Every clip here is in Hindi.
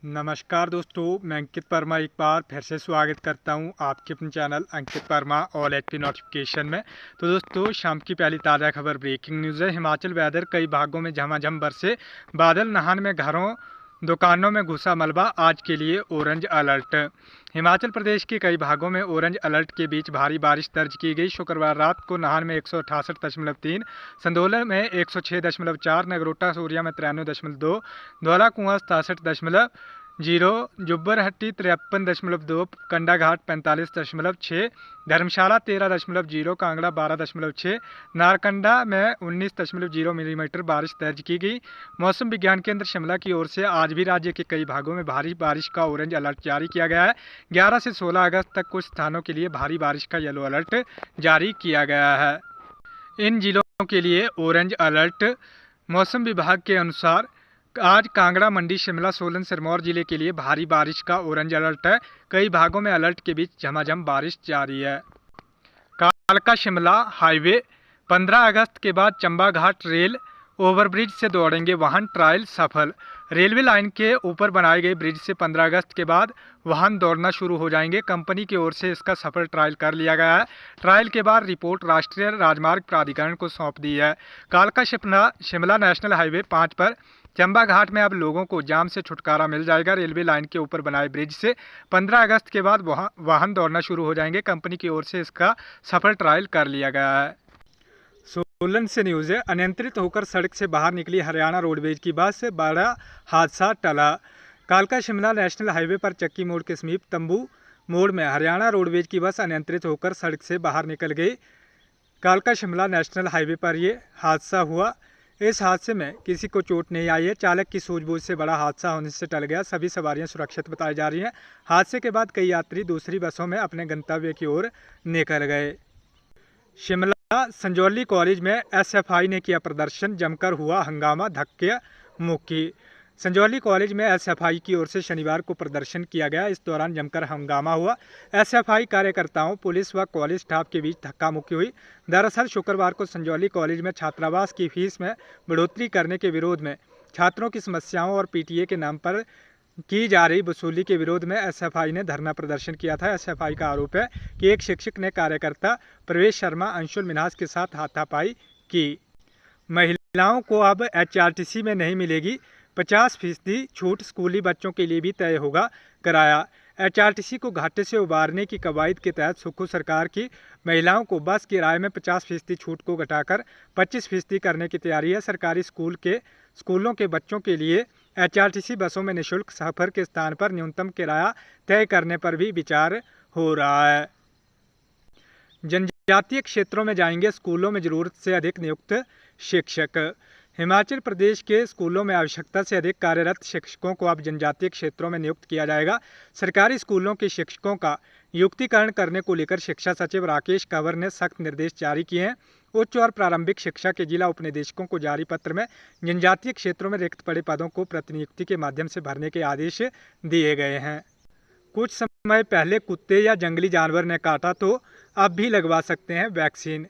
नमस्कार दोस्तों, मैं अंकित वर्मा एक बार फिर से स्वागत करता हूं आपके अपने चैनल अंकित वर्मा ऑल एक्टिव नोटिफिकेशन में। तो दोस्तों, शाम की पहली ताज़ा खबर ब्रेकिंग न्यूज़ है। हिमाचल वेदर, कई भागों में झमाझम बरसे बादल, नाहन में घरों दुकानों में घुसा मलबा, आज के लिए ऑरेंज अलर्ट। हिमाचल प्रदेश के कई भागों में ऑरेंज अलर्ट के बीच भारी बारिश दर्ज की गई। शुक्रवार रात को नाहन में 168.3, संधोला में 106.4, नगरोटा सूरिया में 93.2, धौला कुआं 67.0, जुब्बरहट्टी 53.2, कंडाघाट 45.6, धर्मशाला 13.0, कांगड़ा 12.6, नारकंडा में 19.0 मिलीमीटर बारिश दर्ज की गई। मौसम विज्ञान केंद्र शिमला की ओर से आज भी राज्य के कई भागों में भारी बारिश का ऑरेंज अलर्ट जारी किया गया है। 11 से 16 अगस्त तक कुछ स्थानों के लिए भारी बारिश का येलो अलर्ट जारी किया गया है। इन जिलों के लिए ऑरेंज अलर्ट मौसम विभाग के अनुसार आज कांगड़ा, मंडी, शिमला, सोलन, सिरमौर जिले के लिए भारी बारिश का ऑरेंज अलर्ट है। कई भागों में अलर्ट के बीच झमाझम बारिश जारी है। कालका शिमला हाईवे 15 अगस्त के बाद चंबा घाट रेल ओवरब्रिज से दौड़ेंगे वाहन, ट्रायल सफल। रेलवे लाइन के ऊपर बनाए गए ब्रिज से 15 अगस्त के बाद वाहन दौड़ना शुरू हो जाएंगे। कंपनी की ओर से इसका सफल ट्रायल कर लिया गया है। ट्रायल के बाद रिपोर्ट राष्ट्रीय राजमार्ग प्राधिकरण को सौंप दी है। कालका शिमला नेशनल हाईवे 5 पर चंबा घाट में अब लोगों को जाम से छुटकारा मिल जाएगा। रेलवे लाइन के ऊपर बनाए ब्रिज से 15 अगस्त के बाद वाहन दौड़ना शुरू हो जाएंगे। कंपनी की ओर से इसका सफल ट्रायल कर लिया गया है। सोलन से न्यूज़ है। अनियंत्रित होकर सड़क से बाहर निकली हरियाणा रोडवेज की बस, बड़ा हादसा टला। कालका शिमला नेशनल हाईवे पर चक्की मोड़ के समीप तंबू मोड़ में हरियाणा रोडवेज की बस अनियंत्रित होकर सड़क से बाहर निकल गई। कालका शिमला नेशनल हाईवे पर यह हादसा हुआ। इस हादसे में किसी को चोट नहीं आई है। चालक की सूझबूझ से बड़ा हादसा होने से टल गया। सभी सवारियां सुरक्षित बताई जा रही हैं। हादसे के बाद कई यात्री दूसरी बसों में अपने गंतव्य की ओर निकल गए। शिमला संजौली कॉलेज में एसएफआई ने किया प्रदर्शन, जमकर हुआ हंगामा, धक्के मुक्की। संजौली कॉलेज में एसएफआई की ओर से शनिवार को प्रदर्शन किया गया। इस दौरान जमकर हंगामा हुआ। एसएफआई कार्यकर्ताओं, पुलिस व कॉलेज स्टाफ के बीच धक्का मुक्की हुई। दरअसल शुक्रवार को संजौली कॉलेज में छात्रावास की फीस में बढ़ोतरी करने के विरोध में छात्रों की समस्याओं और पीटीए के नाम पर की जा रही वसूली के विरोध में एसएफआई ने धरना प्रदर्शन किया था। एसएफआई का आरोप है कि एक शिक्षक ने कार्यकर्ता प्रवेश शर्मा, अंशुल मिन्हास के साथ हाथापाई की। महिलाओं को अब एचआरटीसी में नहीं मिलेगी 50% छूट, स्कूली बच्चों के लिए भी तय होगा किराया। एचआरटीसी को घाटे से उबारने की कवायद के तहत सुक्खू सरकार की महिलाओं को बस किराए में 50% छूट को घटाकर 25% करने की तैयारी है। सरकारी स्कूलों के बच्चों के लिए एचआरटीसी बसों में निःशुल्क सफर के स्थान पर न्यूनतम किराया तय करने पर भी विचार हो रहा है। जनजातीय क्षेत्रों में जाएंगे स्कूलों में जरूरत से अधिक नियुक्त शिक्षक। हिमाचल प्रदेश के स्कूलों में आवश्यकता से अधिक कार्यरत शिक्षकों को अब जनजातीय क्षेत्रों में नियुक्त किया जाएगा। सरकारी स्कूलों के शिक्षकों का युक्तिकरण करने को लेकर शिक्षा सचिव राकेश कंवर ने सख्त निर्देश जारी किए हैं। उच्च और प्रारंभिक शिक्षा के जिला उपनिदेशकों को जारी पत्र में जनजातीय क्षेत्रों में रिक्त पड़े पदों को प्रतिनियुक्ति के माध्यम से भरने के आदेश दिए गए हैं। कुछ समय पहले कुत्ते या जंगली जानवर ने काटा तो अब भी लगवा सकते हैं वैक्सीन।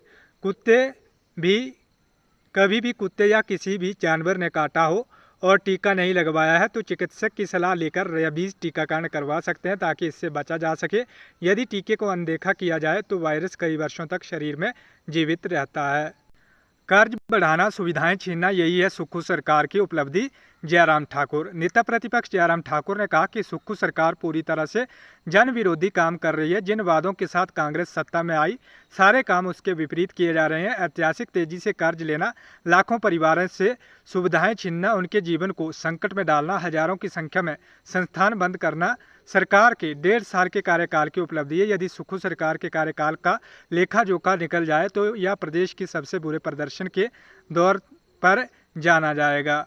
कभी भी कुत्ते या किसी भी जानवर ने काटा हो और टीका नहीं लगवाया है तो चिकित्सक की सलाह लेकर रेबीज टीकाकरण करवा सकते हैं ताकि इससे बचा जा सके। यदि टीके को अनदेखा किया जाए तो वायरस कई वर्षों तक शरीर में जीवित रहता है। कर्ज बढ़ाना, सुविधाएं छीनना, यही है सुक्खू सरकार की उपलब्धि। जयराम ठाकुर। नेता प्रतिपक्ष जयराम ठाकुर ने कहा कि सुक्खू सरकार पूरी तरह से जन विरोधी काम कर रही है। जिन वादों के साथ कांग्रेस सत्ता में आई, सारे काम उसके विपरीत किए जा रहे हैं। ऐतिहासिक तेजी से कर्ज लेना, लाखों परिवारों से सुविधाएं छीनना, उनके जीवन को संकट में डालना, हजारों की संख्या में संस्थान बंद करना सरकार के 1.5 साल के कार्यकाल की उपलब्धि है। यदि सुक्खू सरकार के कार्यकाल का लेखा जोखा निकल जाए तो यह प्रदेश की सबसे बुरे प्रदर्शन के दौर पर जाना जाएगा।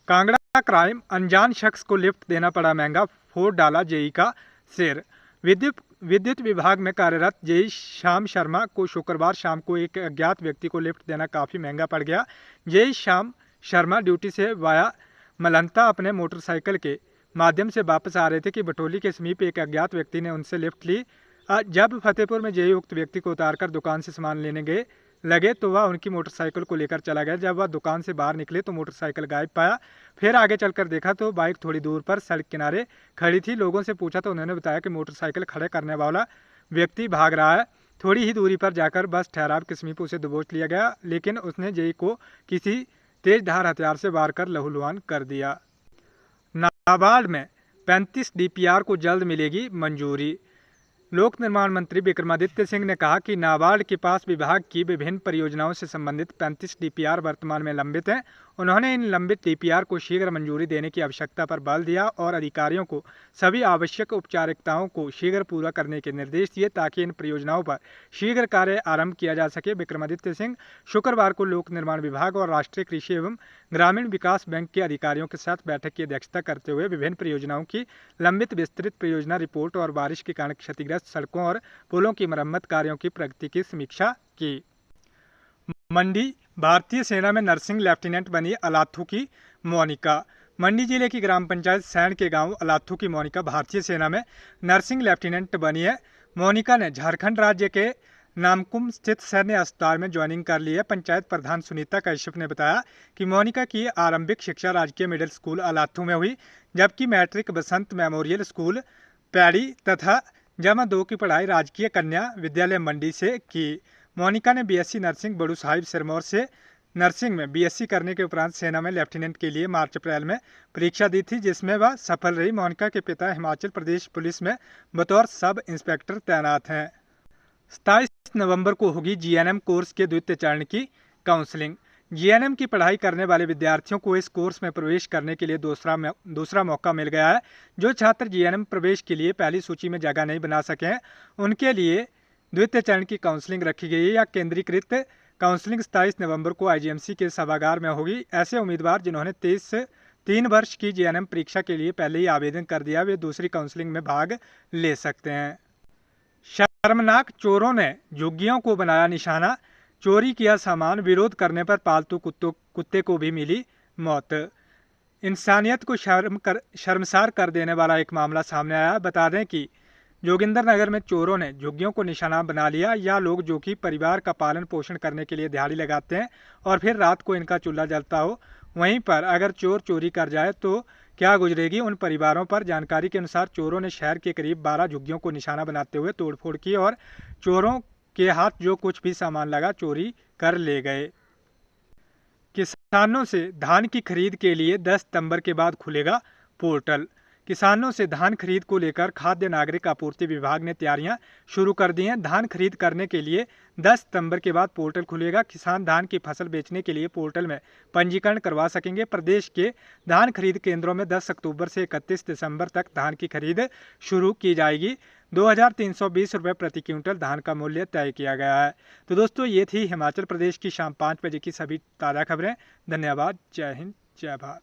कांगड़ा क्राइम, अनजान शख्स को लिफ्ट देना पड़ा महंगा, फोड़ डाला जेई का सिर। विद्युत विभाग में कार्यरत जेई श्याम शर्मा को शुक्रवार शाम को एक अज्ञात व्यक्ति को लिफ्ट देना काफ़ी महंगा पड़ गया। जेई श्याम शर्मा ड्यूटी से वाया मलंता अपने मोटरसाइकिल के माध्यम से वापस आ रहे थे कि बटोली के समीप एक अज्ञात व्यक्ति ने उनसे लिफ्ट ली। जब फतेहपुर में जेई उक्त व्यक्ति को उतारकर दुकान से सामान लेने गए लगे तो वह उनकी मोटरसाइकिल को लेकर चला गया। जब वह दुकान से बाहर निकले तो मोटरसाइकिल गायब पाया। फिर आगे चलकर देखा तो बाइक थोड़ी दूर पर सड़क किनारे खड़ी थी। लोगों से पूछा तो उन्होंने बताया कि मोटरसाइकिल खड़े करने वाला व्यक्ति भाग रहा है। थोड़ी ही दूरी पर जाकर बस ठहराव के समीप उसे दबोच लिया गया, लेकिन उसने जेई को किसी तेज धार हथियार से वार कर लहूलुहान कर दिया। नाबार्ड में 35 डीपीआर को जल्द मिलेगी मंजूरी। लोक निर्माण मंत्री विक्रमादित्य सिंह ने कहा कि नाबार्ड के पास विभाग की विभिन्न परियोजनाओं से संबंधित 35 डीपीआर वर्तमान में लंबित हैं। उन्होंने इन लंबित डीपीआर को शीघ्र मंजूरी देने की आवश्यकता पर बल दिया और अधिकारियों को सभी आवश्यक औपचारिकताओं को शीघ्र पूरा करने के निर्देश दिए ताकि इन परियोजनाओं पर शीघ्र कार्य आरंभ किया जा सके। विक्रमादित्य सिंह शुक्रवार को लोक निर्माण विभाग और राष्ट्रीय कृषि एवं ग्रामीण विकास बैंक के अधिकारियों के साथ बैठक की अध्यक्षता करते हुए विभिन्न परियोजनाओं की लंबित विस्तृत परियोजना रिपोर्ट और बारिश के कारण क्षतिग्रस्त सड़कों और पुलों की मरम्मत कार्यों की प्रगति की समीक्षा की। मंडी भारतीय सेना में नर्सिंग लेफ्टिनेंट बनी अलाथू की मोनिका। मंडी जिले की ग्राम पंचायत सैंड के गांव अलाथू की मोनिका भारतीय सेना में नर्सिंग लेफ्टिनेंट बनी है। मोनिका ने झारखंड राज्य के नामकुम स्थित सैन्य अस्पताल में ज्वाइनिंग कर ली है। पंचायत प्रधान सुनीता कश्यप ने बताया कि मोनिका की आरंभिक शिक्षा राजकीय मिडिल स्कूल अलाथू में हुई, जबकि मैट्रिक बसंत मेमोरियल स्कूल पैड़ी तथा जमा 2 की पढ़ाई राजकीय कन्या विद्यालय मंडी से की। मोनिका ने बीएससी नर्सिंग बड़ू साहिब सिरमौर से नर्सिंग में बीएससी करने के उपरांत सेना में लेफ्टिनेंट के लिए मार्च अप्रैल में परीक्षा दी थी, जिसमें वह सफल रही। मोनिका के पिता हिमाचल प्रदेश पुलिस में बतौर सब इंस्पेक्टर तैनात हैं। 27 नवंबर को होगी जीएनएम कोर्स के द्वितीय चरण की काउंसलिंग। जीएनएम की पढ़ाई करने वाले विद्यार्थियों को इस कोर्स में प्रवेश करने के लिए दूसरा मौका मिल गया है। जो छात्र जीएनएम प्रवेश के लिए पहली सूची में जगह नहीं बना सके हैं, उनके लिए द्वितीय चरण की काउंसलिंग रखी गई है। या केंद्रीकृत काउंसलिंग 27 नवंबर को आईजीएमसी के सभागार में होगी। ऐसे उम्मीदवार जिन्होंने 3 वर्ष की जीएनएम परीक्षा के लिए पहले ही आवेदन कर दिया, वे दूसरी काउंसलिंग में भाग ले सकते हैं। शर्मनाक, चोरों ने झुग्गियों को बनाया निशाना, चोरी किया सामान, विरोध करने पर पालतू कुत्ते को भी मिली मौत। इंसानियत को शर्मसार कर देने वाला एक मामला सामने आया। बता दें कि जोगिंदरनगर में चोरों ने झुग्गियों को निशाना बना लिया। या लोग जो कि परिवार का पालन पोषण करने के लिए दिहाड़ी लगाते हैं और फिर रात को इनका चूल्हा जलता हो, वहीं पर अगर चोर चोरी कर जाए तो क्या गुजरेगी उन परिवारों पर। जानकारी के अनुसार चोरों ने शहर के करीब 12 झुग्गियों को निशाना बनाते हुए तोड़फोड़ की और चोरों के हाथ जो कुछ भी सामान लगा चोरी कर ले गए। किसानों से धान की खरीद के लिए 10 सितंबर के बाद खुलेगा पोर्टल। किसानों से धान खरीद को लेकर खाद्य नागरिक आपूर्ति विभाग ने तैयारियां शुरू कर दी हैं। धान खरीद करने के लिए 10 सितंबर के बाद पोर्टल खुलेगा। किसान धान की फसल बेचने के लिए पोर्टल में पंजीकरण करवा सकेंगे। प्रदेश के धान खरीद केंद्रों में 10 अक्टूबर से 31 दिसंबर तक धान की खरीद शुरू की जाएगी। 2320 रुपये प्रति क्विंटल धान का मूल्य तय किया गया है। तो दोस्तों, ये थी हिमाचल प्रदेश की शाम 5 बजे की सभी ताज़ा खबरें। धन्यवाद। जय हिंद, जय भारत।